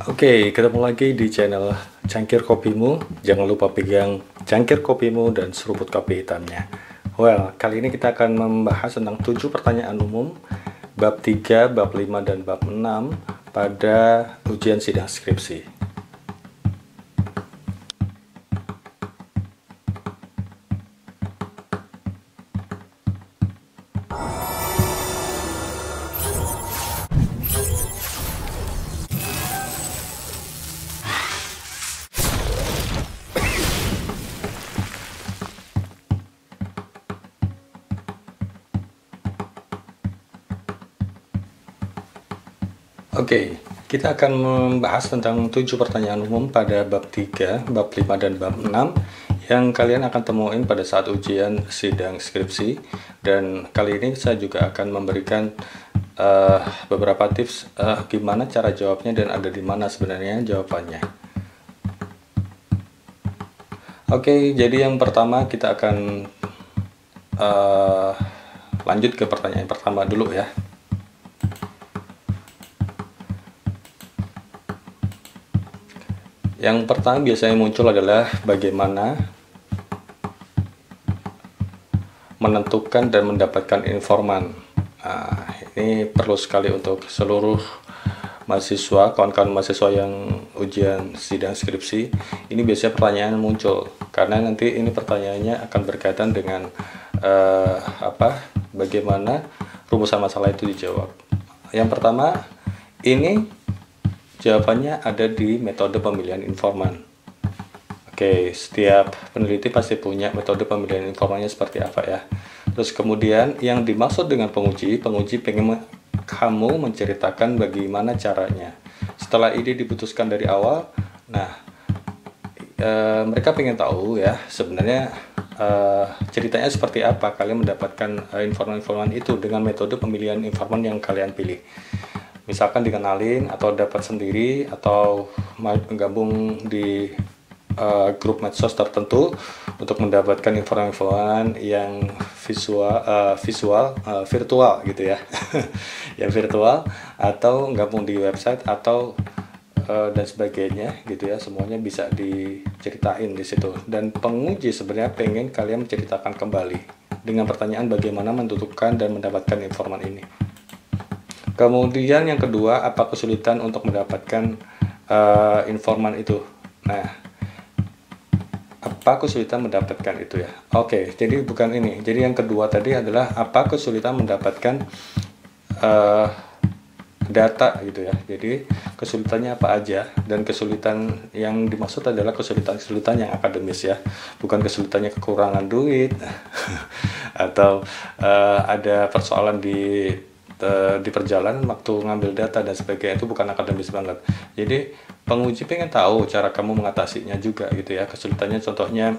Oke, ketemu lagi di channel Cangkir Kopimu. Jangan lupa pegang cangkir kopimu dan seruput kopi hitamnya. Well, kali ini kita akan membahas tentang 7 pertanyaan umum bab 3, bab 5, dan bab 6 pada ujian sidang skripsi. Oke, kita akan membahas tentang 7 pertanyaan umum pada bab 3, bab 5, dan bab 6 yang kalian akan temuin pada saat ujian sidang skripsi. Dan kali ini saya juga akan memberikan beberapa tips gimana cara jawabnya dan ada di mana sebenarnya jawabannya. Oke, jadi yang pertama kita akan lanjut ke pertanyaan pertama dulu ya. Yang pertama biasanya muncul adalah bagaimana menentukan dan mendapatkan informan. Nah, ini perlu sekali untuk seluruh mahasiswa, kawan-kawan mahasiswa yang ujian sidang skripsi. Ini biasanya pertanyaan muncul karena nanti ini pertanyaannya akan berkaitan dengan bagaimana rumusan masalah itu dijawab. Yang pertama, ini jawabannya ada di metode pemilihan informan. Oke, setiap peneliti pasti punya metode pemilihan informannya seperti apa ya. Terus kemudian yang dimaksud dengan penguji pengen kamu menceritakan bagaimana caranya. Setelah ide diputuskan dari awal, nah mereka pengen tahu ya sebenarnya ceritanya seperti apa kalian mendapatkan informan-informan itu dengan metode pemilihan informan yang kalian pilih. Misalkan dikenalin atau dapat sendiri atau gabung di grup medsos tertentu untuk mendapatkan informasi yang virtual gitu ya. Yang virtual atau gabung di website atau dan sebagainya gitu ya, semuanya bisa diceritain di situ. Dan penguji sebenarnya pengen kalian menceritakan kembali dengan pertanyaan bagaimana menentukan dan mendapatkan informan ini. Kemudian yang kedua, apa kesulitan untuk mendapatkan informan itu? Nah, apa kesulitan mendapatkan itu ya? Oke, jadi bukan ini. Jadi yang kedua tadi adalah apa kesulitan mendapatkan data gitu ya. Jadi kesulitannya apa aja, dan kesulitan yang dimaksud adalah kesulitan yang akademis ya, bukan kesulitannya kekurangan duit atau ada persoalan di perjalanan waktu ngambil data dan sebagainya, itu bukan akademis banget. Jadi penguji pengen tahu cara kamu mengatasinya juga gitu ya. Kesulitannya contohnya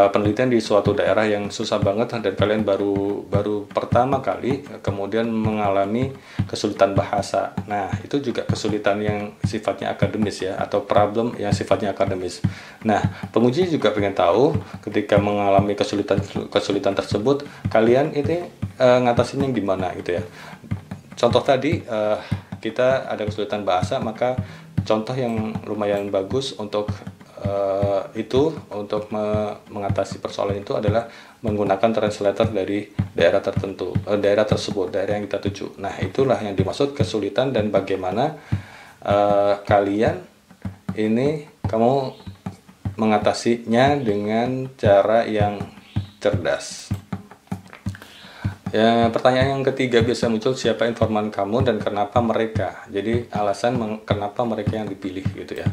penelitian di suatu daerah yang susah banget dan kalian baru pertama kali kemudian mengalami kesulitan bahasa. Nah, itu juga kesulitan yang sifatnya akademis ya, atau problem yang sifatnya akademis. Nah, penguji juga pengen tahu ketika mengalami kesulitan tersebut kalian ini ngatasinnya gimana gitu ya. Contoh tadi kita ada kesulitan bahasa, maka contoh yang lumayan bagus untuk untuk mengatasi persoalan itu adalah menggunakan translator dari daerah tertentu, daerah tersebut, daerah yang kita tuju. Nah, itulah yang dimaksud kesulitan dan bagaimana kalian ini kamu mengatasinya dengan cara yang cerdas. Ya, pertanyaan yang ketiga biasa muncul, siapa informan kamu dan kenapa mereka. Jadi alasan kenapa mereka yang dipilih gitu ya.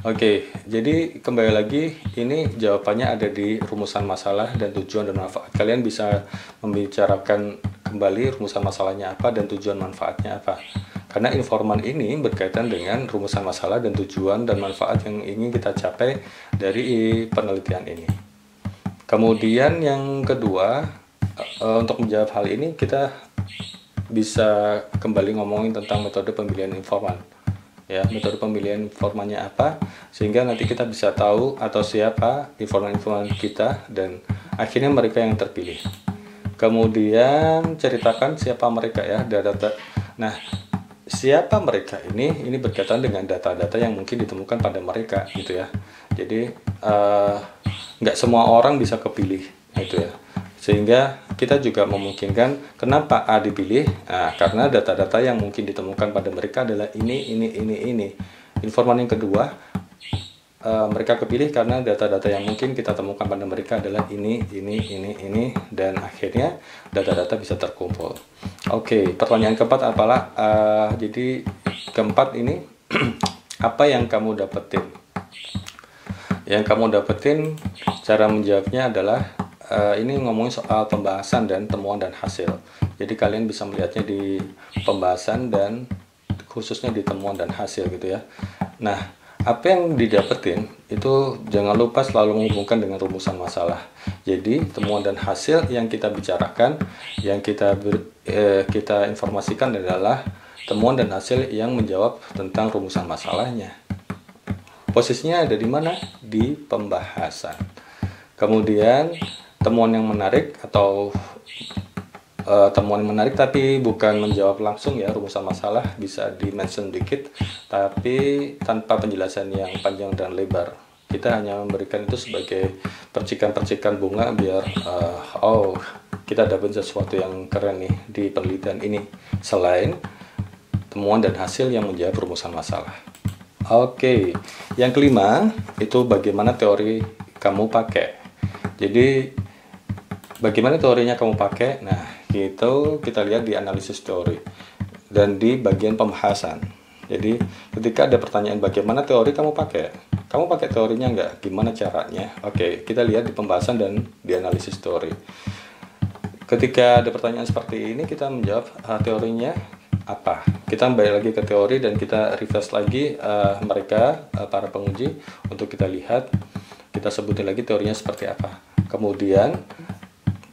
Oke, jadi kembali lagi ini jawabannya ada di rumusan masalah dan tujuan dan manfaat. Kalian bisa membicarakan kembali rumusan masalahnya apa dan tujuan manfaatnya apa. Karena informan ini berkaitan dengan rumusan masalah dan tujuan dan manfaat yang ingin kita capai dari penelitian ini. Kemudian yang kedua, untuk menjawab hal ini kita bisa kembali ngomongin tentang metode pemilihan informan ya, metode pemilihan informannya apa, sehingga nanti kita bisa tahu atau siapa informan kita dan akhirnya mereka yang terpilih. Kemudian ceritakan siapa mereka ya, data. Nah, siapa mereka ini? Ini berkaitan dengan data-data yang mungkin ditemukan pada mereka gitu ya. Jadi nggak semua orang bisa kepilih gitu ya. Sehingga kita juga memungkinkan kenapa A dipilih? Nah, karena data-data yang mungkin ditemukan pada mereka adalah ini. Informasi yang kedua, mereka kepilih karena data-data yang mungkin kita temukan pada mereka adalah ini, dan akhirnya data-data bisa terkumpul. Oke, pertanyaan keempat apalah? Jadi keempat ini apa yang kamu dapetin? Yang kamu dapetin, cara menjawabnya adalah ini ngomongin soal pembahasan dan temuan dan hasil. Jadi kalian bisa melihatnya di pembahasan dan khususnya di temuan dan hasil gitu ya. Nah, apa yang didapetin itu jangan lupa selalu menghubungkan dengan rumusan masalah. Jadi temuan dan hasil yang kita bicarakan, yang kita informasikan adalah temuan dan hasil yang menjawab tentang rumusan masalahnya. Posisinya ada di mana? Di pembahasan. Kemudian temuan yang menarik atau temuan yang menarik tapi bukan menjawab langsung ya rumusan masalah, bisa di-mention dikit tapi tanpa penjelasan yang panjang dan lebar. Kita hanya memberikan itu sebagai percikan-percikan bunga biar kita dapat sesuatu yang keren nih di penelitian ini, selain temuan dan hasil yang menjawab rumusan masalah. Oke, yang kelima itu bagaimana teori kamu pakai. Jadi bagaimana teorinya kamu pakai? Nah, itu kita lihat di analisis teori dan di bagian pembahasan. Jadi ketika ada pertanyaan bagaimana teori kamu pakai teorinya nggak? Gimana caranya? Oke, kita lihat di pembahasan dan di analisis teori. Ketika ada pertanyaan seperti ini, kita menjawab teorinya apa? Kita balik lagi ke teori dan kita refresh lagi mereka para penguji untuk kita lihat, kita sebutin lagi teorinya seperti apa. Kemudian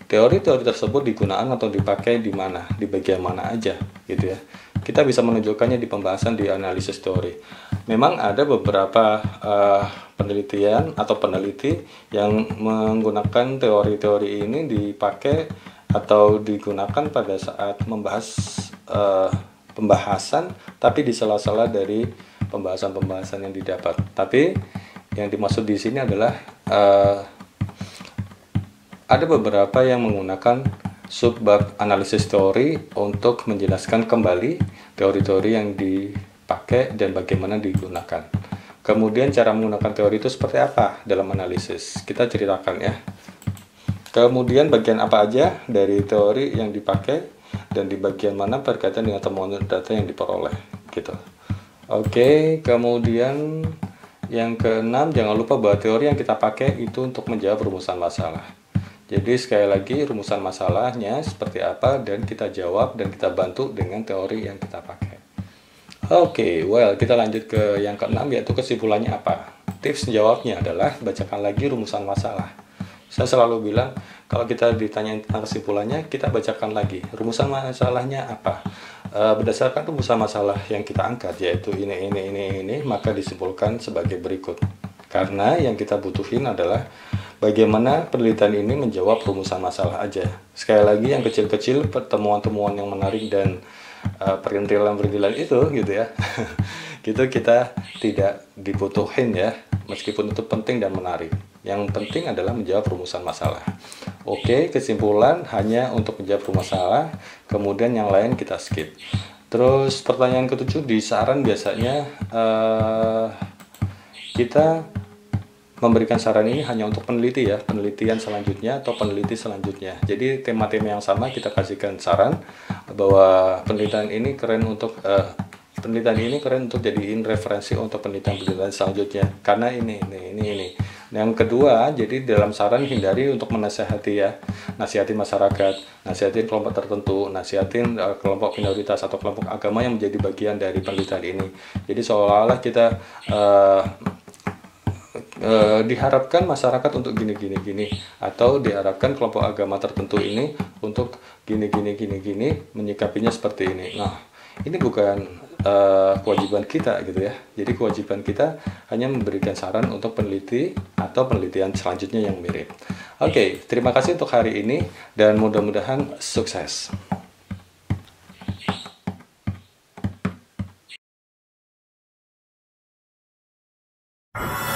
teori-teori tersebut digunakan atau dipakai di mana, di bagian mana aja gitu ya. Kita bisa menunjukkannya di pembahasan di analisis teori. Memang ada beberapa penelitian atau peneliti yang menggunakan teori-teori ini dipakai atau digunakan pada saat membahas pembahasan, tapi di sela-sela dari pembahasan-pembahasan yang didapat. Tapi yang dimaksud di sini adalah ada beberapa yang menggunakan subbab analisis teori untuk menjelaskan kembali teori-teori yang dipakai dan bagaimana digunakan. Kemudian cara menggunakan teori itu seperti apa dalam analisis, kita ceritakan ya. Kemudian bagian apa aja dari teori yang dipakai dan di bagian mana berkaitan dengan temuan data yang diperoleh gitu. Oke, kemudian yang keenam, jangan lupa bahwa teori yang kita pakai itu untuk menjawab rumusan masalah. Jadi sekali lagi rumusan masalahnya seperti apa dan kita jawab dan kita bantu dengan teori yang kita pakai. Oke, kita lanjut ke yang keenam, yaitu kesimpulannya apa. Tips jawabnya adalah bacakan lagi rumusan masalah. Saya selalu bilang kalau kita ditanya tentang kesimpulannya, kita bacakan lagi rumusan masalahnya apa. Berdasarkan rumusan masalah yang kita angkat, yaitu ini, maka disimpulkan sebagai berikut. Karena yang kita butuhin adalah bagaimana penelitian ini menjawab rumusan masalah aja. Sekali lagi yang kecil-kecil, pertemuan-temuan yang menarik dan perintilan-perintilan itu gitu ya. Gitu kita tidak dibutuhin ya, meskipun itu penting dan menarik. Yang penting adalah menjawab rumusan masalah. Oke, kesimpulan hanya untuk menjawab rumusan masalah, kemudian yang lain kita skip. Terus pertanyaan ketujuh, di saran biasanya kita memberikan saran ini hanya untuk peneliti ya, penelitian selanjutnya atau peneliti selanjutnya. Jadi tema-tema yang sama kita kasihkan saran bahwa penelitian ini keren untuk jadiin referensi untuk penelitian selanjutnya karena ini. Yang kedua, jadi dalam saran hindari untuk menasihati ya, nasihati masyarakat, nasihatin kelompok tertentu, nasihatin kelompok minoritas atau kelompok agama yang menjadi bagian dari penelitian ini. Jadi seolah-olah kita diharapkan masyarakat untuk gini atau diharapkan kelompok agama tertentu ini untuk gini menyikapinya seperti ini. Nah, ini bukan kewajiban kita gitu ya. Jadi kewajiban kita hanya memberikan saran untuk peneliti atau penelitian selanjutnya yang mirip. Oke, terima kasih untuk hari ini dan mudah-mudahan sukses. ya.